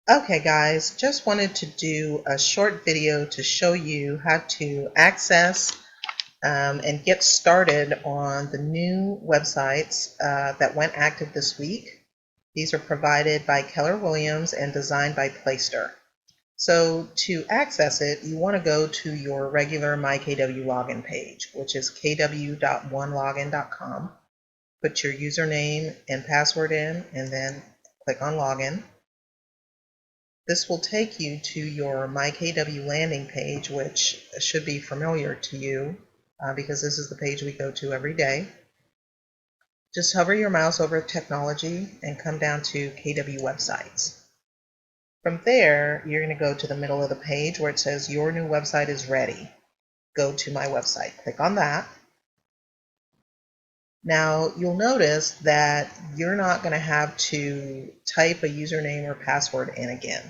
Okay guys, just wanted to do a short video to show you how to access and get started on the new websites that went active this week. These are provided by Keller Williams and designed by Playster. So to access it, you want to go to your regular MyKW login page, which is kw.onelogin.com. Put your username and password in and then click on login. This will take you to your MyKW landing page, which should be familiar to you because this is the page we go to every day. Just hover your mouse over Technology and come down to KW Websites. From there, you're going to go to the middle of the page where it says Your new website is ready. Go to My Website. Click on that. Now, you'll notice that you're not going to have to type a username or password in again.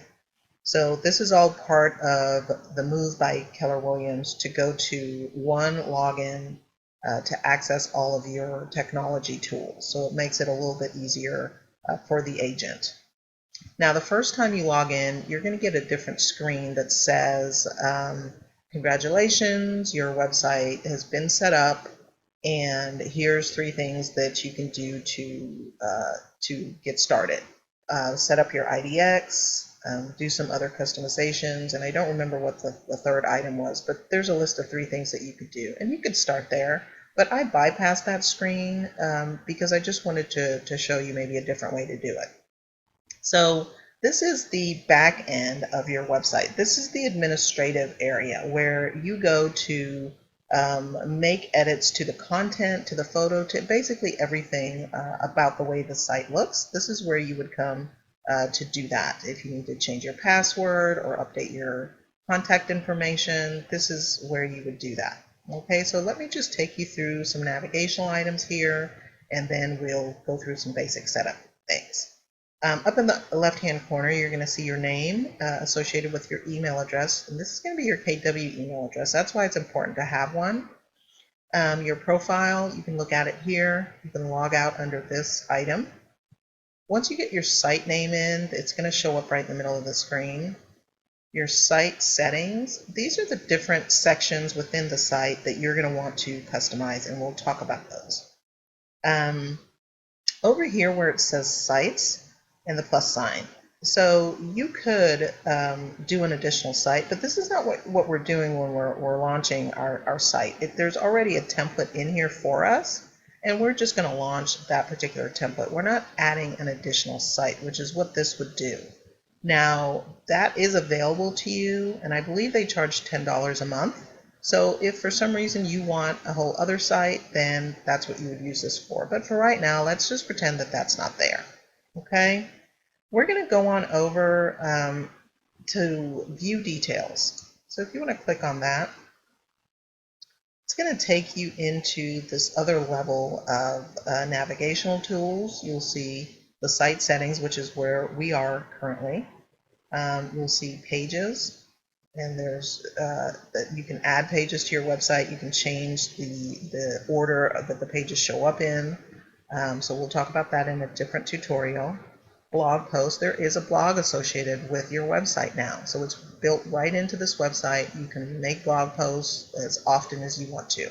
So this is all part of the move by Keller Williams to go to one login to access all of your technology tools. So it makes it a little bit easier for the agent. Now, the first time you log in, you're going to get a different screen that says, congratulations, your website has been set up, and here's 3 things that you can do to get started. Set up your IDX, do some other customizations, and I don't remember what the third item was, but there's a list of 3 things that you could do, and you could start there. But I bypassed that screen because I just wanted to show you maybe a different way to do it. So this is the back end of your website. This is the administrative area where you go to make edits to the content, to the photo, to basically everything about the way the site looks. This is where you would come to do that. If you need to change your password or update your contact information, this is where you would do that. Okay, so let me just take you through some navigational items here, and then we'll go through some basic setup things. Up in the left-hand corner, you're going to see your name associated with your email address, and this is going to be your KW email address. That's why it's important to have one. Your profile, you can look at it here. You can log out under this item. Once you get your site name in, it's going to show up right in the middle of the screen. Your site settings, these are the different sections within the site that you're going to want to customize, and we'll talk about those. Over here where it says sites and the plus sign, so you could do an additional site, but this is not what we're doing when we're launching our site. There's already a template in here for us, and we're just going to launch that particular template. We're not adding an additional site, which is what this would do. Now, that is available to you, and I believe they charge $10 a month. So if for some reason you want a whole other site, then that's what you would use this for. But for right now, let's just pretend that that's not there. Okay? We're going to go on over to view details. So if you want to click on that, it's going to take you into this other level of navigational tools. You'll see the site settings, which is where we are currently. You'll see pages, and there's that you can add pages to your website. You can change the order that the pages show up in. So we'll talk about that in a different tutorial. Blog post, there is a blog associated with your website now. So it's built right into this website. You can make blog posts as often as you want to.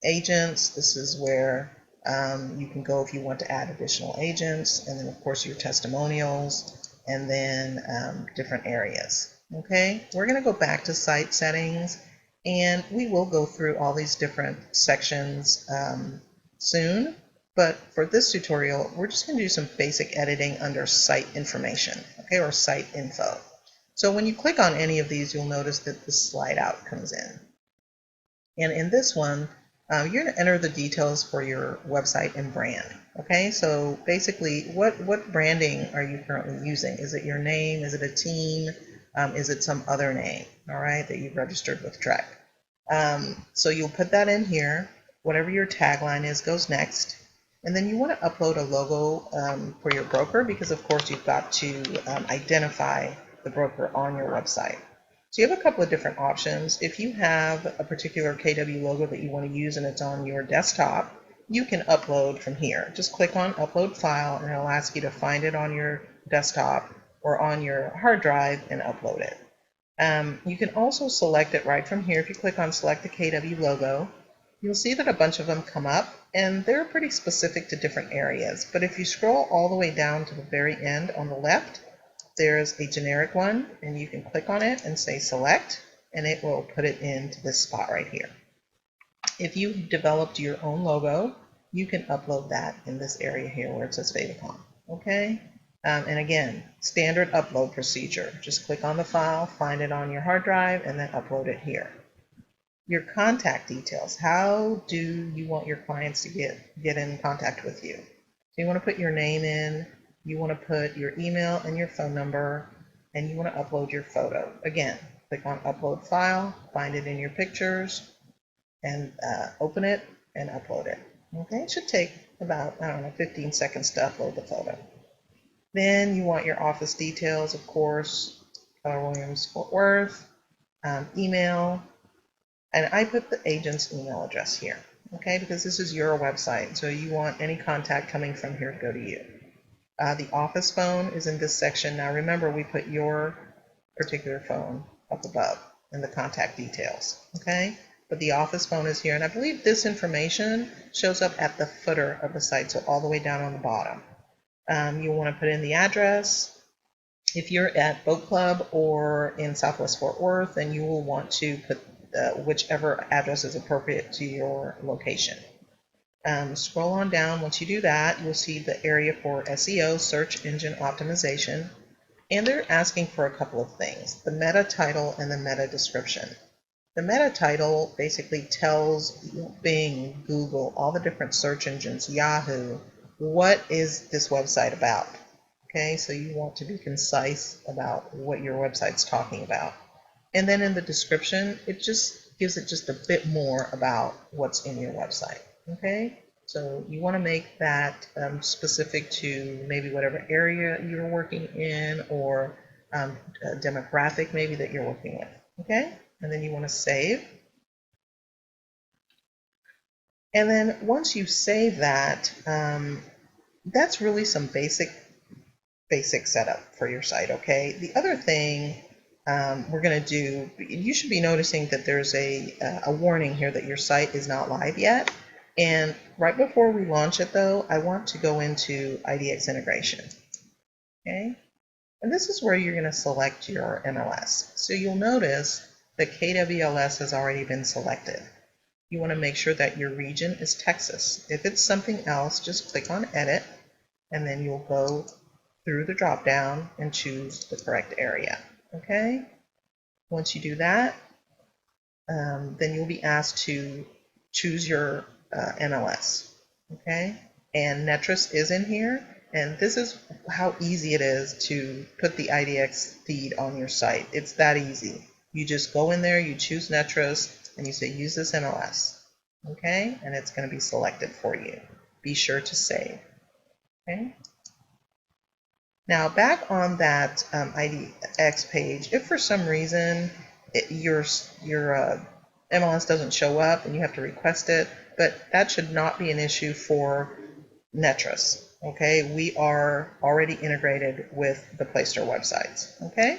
Agents, this is where you can go if you want to add additional agents, and then of course your testimonials, and then different areas. Okay, we're going to go back to site settings, and we will go through all these different sections soon. But for this tutorial, we're just going to do some basic editing under site information, okay, or site info. So when you click on any of these, you'll notice that the slide out comes in. And in this one, you're going to enter the details for your website and brand. Okay, so basically, what branding are you currently using? Is it your name? Is it a team? Is it some other name, all right, that you've registered with Trek? So you'll put that in here. Whatever your tagline is goes next. And then you want to upload a logo for your broker, because of course you've got to identify the broker on your website. So you have a couple of different options. If you have a particular KW logo that you want to use and it's on your desktop, you can upload from here. Just click on Upload File, and it'll ask you to find it on your desktop or on your hard drive and upload it. You can also select it right from here. If you click on select the KW logo, you'll see that a bunch of them come up, and they're pretty specific to different areas. But if you scroll all the way down to the very end on the left, there's a generic one, and you can click on it and say select, and it will put it into this spot right here. If you've developed your own logo, you can upload that in this area here where it says Favicon. Okay? And again, standard upload procedure. Just click on the file, find it on your hard drive, and then upload it here. Your contact details. How do you want your clients to get in contact with you? So you want to put your name in, you want to put your email and your phone number, and you want to upload your photo. Again, click on upload file, find it in your pictures, and open it and upload it. Okay, it should take about, 15 seconds to upload the photo. Then you want your office details, of course, Keller Williams Fort Worth, email, and I put the agent's email address here, okay, because this is your website, so you want any contact coming from here to go to you. The office phone is in this section. Now remember, we put your particular phone up above in the contact details, okay? But the office phone is here, and I believe this information shows up at the footer of the site, so all the way down on the bottom. You want to put in the address. If you're at Boat Club or in Southwest Fort Worth, then you will want to put whichever address is appropriate to your location. Scroll on down. Once you do that, you'll see the area for SEO, search engine optimization, and they're asking for a couple of things, the meta title and the meta description. The meta title basically tells Bing, Google, all the different search engines, Yahoo, what is this website about? Okay, so you want to be concise about what your website's talking about. And then in the description, it just gives it just a bit more about what's in your website. Okay, so you want to make that specific to maybe whatever area you're working in, or a demographic maybe that you're working with. Okay, and then you want to save. And then once you save that, that's really some basic setup for your site. Okay, the other thing we're going to do, you should be noticing that there's a warning here that your site is not live yet. And right before we launch it though, I want to go into IDX integration. Okay, and this is where you're going to select your MLS. So you'll notice that KWLS has already been selected. You want to make sure that your region is Texas. If it's something else, just click on edit, and then you'll go through the drop down and choose the correct area. Okay, once you do that, then you'll be asked to choose your MLS. Okay, and Netris is in here, and this is how easy it is to put the IDX feed on your site. It's that easy. You just go in there, you choose Netris, and you say use this MLS. Okay, and it's going to be selected for you. Be sure to save. Okay. Now back on that IDX page, if for some reason your MLS doesn't show up and you have to request it, but that should not be an issue for Netris. Okay, we are already integrated with the Playstore websites. Okay,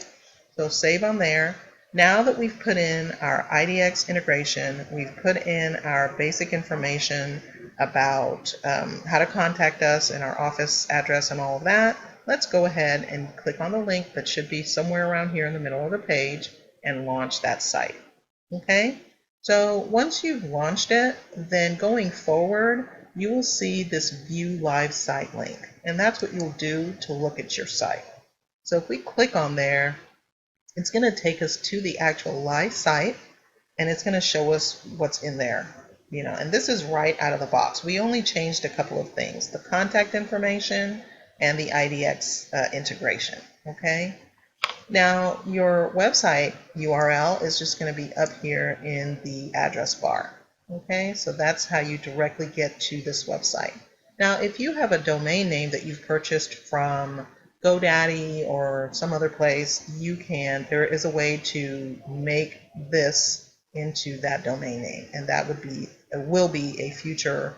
so save on there. Now that we've put in our IDX integration, we've put in our basic information about how to contact us and our office address and all of that, let's go ahead and click on the link that should be somewhere around here in the middle of the page and launch that site. Okay, so once you've launched it, then going forward, you will see this View Live Site link, and that's what you'll do to look at your site. So if we click on there, it's going to take us to the actual live site, and it's going to show us what's in there. And this is right out of the box. We only changed a couple of things, the contact information and the IDX integration. Okay, now your website URL is just going to be up here in the address bar. Okay, so that's how you directly get to this website. Now if you have a domain name that you've purchased from GoDaddy or some other place, there is a way to make this into that domain name, and that will be a future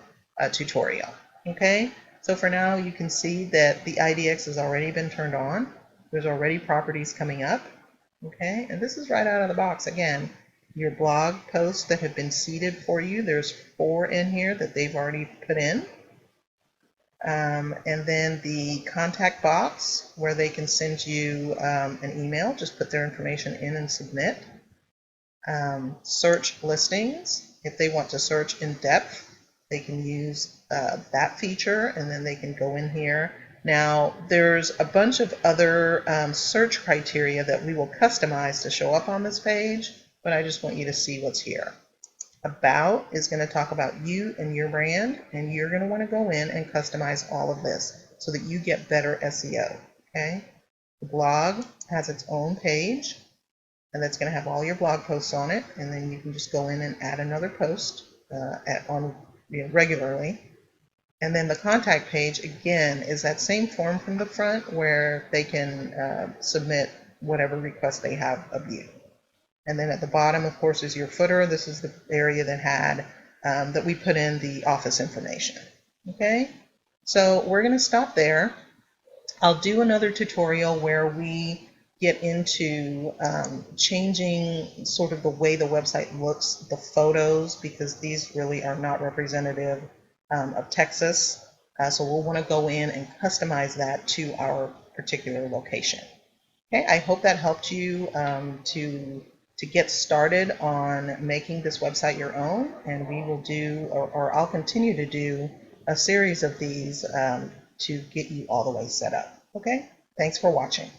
tutorial. Okay, so for now you can see that the IDX has already been turned on. There's already properties coming up. Okay, and this is right out of the box. Again, your blog posts that have been seeded for you, there's 4 in here that they've already put in. And then the contact box where they can send you an email, just put their information in and submit. Search listings, if they want to search in depth, they can use that feature, and then they can go in here. Now, there's a bunch of other search criteria that we will customize to show up on this page, but I just want you to see what's here. About is going to talk about you and your brand, and you're going to want to go in and customize all of this so that you get better SEO. Okay. The blog has its own page, and that's going to have all your blog posts on it, and then you can just go in and add another post regularly. And then the contact page, again, is that same form from the front where they can submit whatever request they have of you. And then at the bottom, of course, is your footer. This is the area that had that we put in the office information. Okay, so we're going to stop there. I'll do another tutorial where we get into changing sort of the way the website looks, the photos, because these really are not representative of Texas. So we'll want to go in and customize that to our particular location. Okay, I hope that helped you to get started on making this website your own, and we will do, or I'll continue to do, a series of these to get you all the way set up. Okay, thanks for watching.